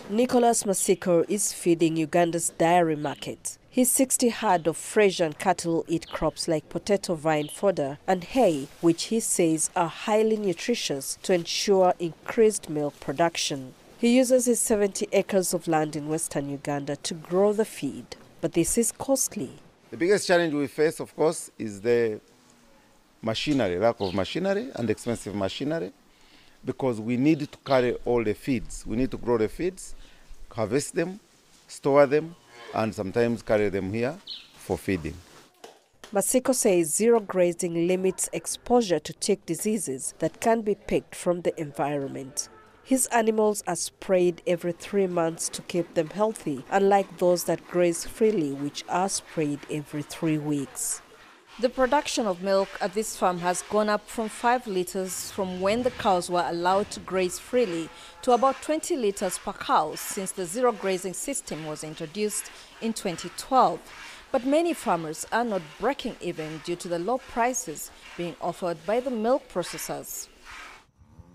Nicholas Masiko is feeding Uganda's dairy market. His 60 herd of Frisian cattle eat crops like potato vine fodder and hay, which he says are highly nutritious to ensure increased milk production. He uses his 70 acres of land in Western Uganda to grow the feed, but this is costly. The biggest challenge we face, of course, is the machinery, lack of machinery and expensive machinery, because we need to carry all the feeds. We need to grow the feeds, harvest them, store them, and sometimes carry them here for feeding. Masiko says zero grazing limits exposure to tick diseases that can be picked from the environment. His animals are sprayed every 3 months to keep them healthy, unlike those that graze freely, which are sprayed every 3 weeks. The production of milk at this farm has gone up from 5 litres from when the cows were allowed to graze freely to about 20 litres per cow since the zero grazing system was introduced in 2012. But many farmers are not breaking even due to the low prices being offered by the milk processors.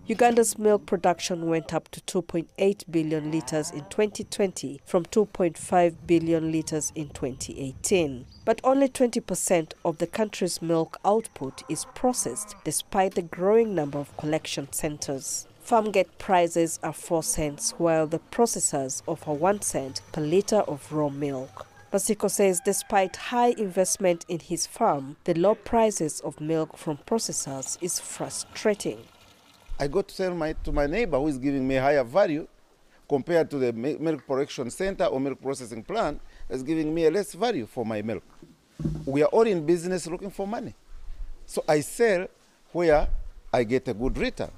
Uganda's milk production went up to 2.8 billion litres in 2020 from 2.5 billion litres in 2018. But only 20% of the country's milk output is processed, despite the growing number of collection centres. Farm gate prices are 4 cents, while the processors offer 1 cent per litre of raw milk. Masiko says despite high investment in his farm, the low prices of milk from processors is frustrating. I got to sell to my neighbor who is giving me higher value compared to the milk production center or milk processing plant that's giving me a less value for my milk. We are all in business looking for money. So I sell where I get a good return.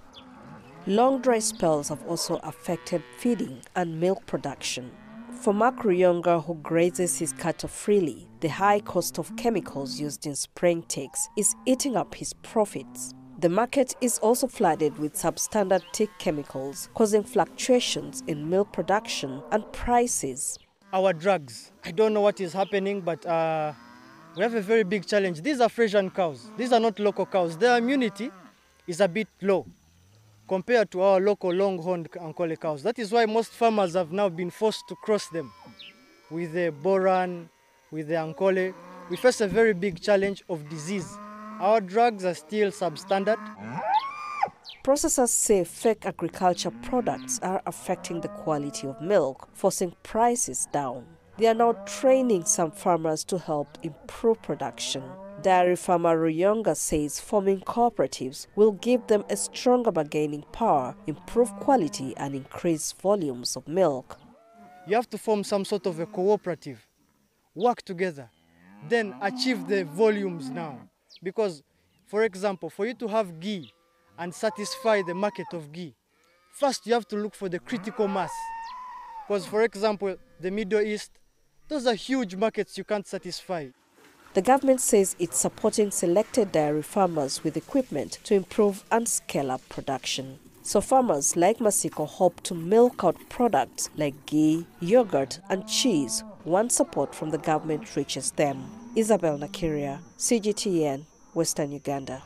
Long dry spells have also affected feeding and milk production. For Mark Ruyonga, who grazes his cattle freely, the high cost of chemicals used in spraying ticks is eating up his profits. The market is also flooded with substandard tick chemicals, causing fluctuations in milk production and prices. Our drugs, I don't know what is happening, but we have a very big challenge. These are Frisian cows. These are not local cows. Their immunity is a bit low compared to our local longhorned Ankole cows. That is why most farmers have now been forced to cross them with the Boran, with the Ankole. We face a very big challenge of disease. Our drugs are still substandard. Processors say fake agriculture products are affecting the quality of milk, forcing prices down. They are now training some farmers to help improve production. Dairy farmer Ruyonga says forming cooperatives will give them a stronger bargaining power, improve quality and increase volumes of milk. You have to form some sort of a cooperative, work together, then achieve the volumes now. Because, for example, for you to have ghee and satisfy the market of ghee, first you have to look for the critical mass. Because, for example, the Middle East, those are huge markets you can't satisfy. The government says it's supporting selected dairy farmers with equipment to improve and scale up production. So farmers like Masiko hope to milk out products like ghee, yogurt and cheese once support from the government reaches them. Isabel Nakiria, CGTN, Western Uganda.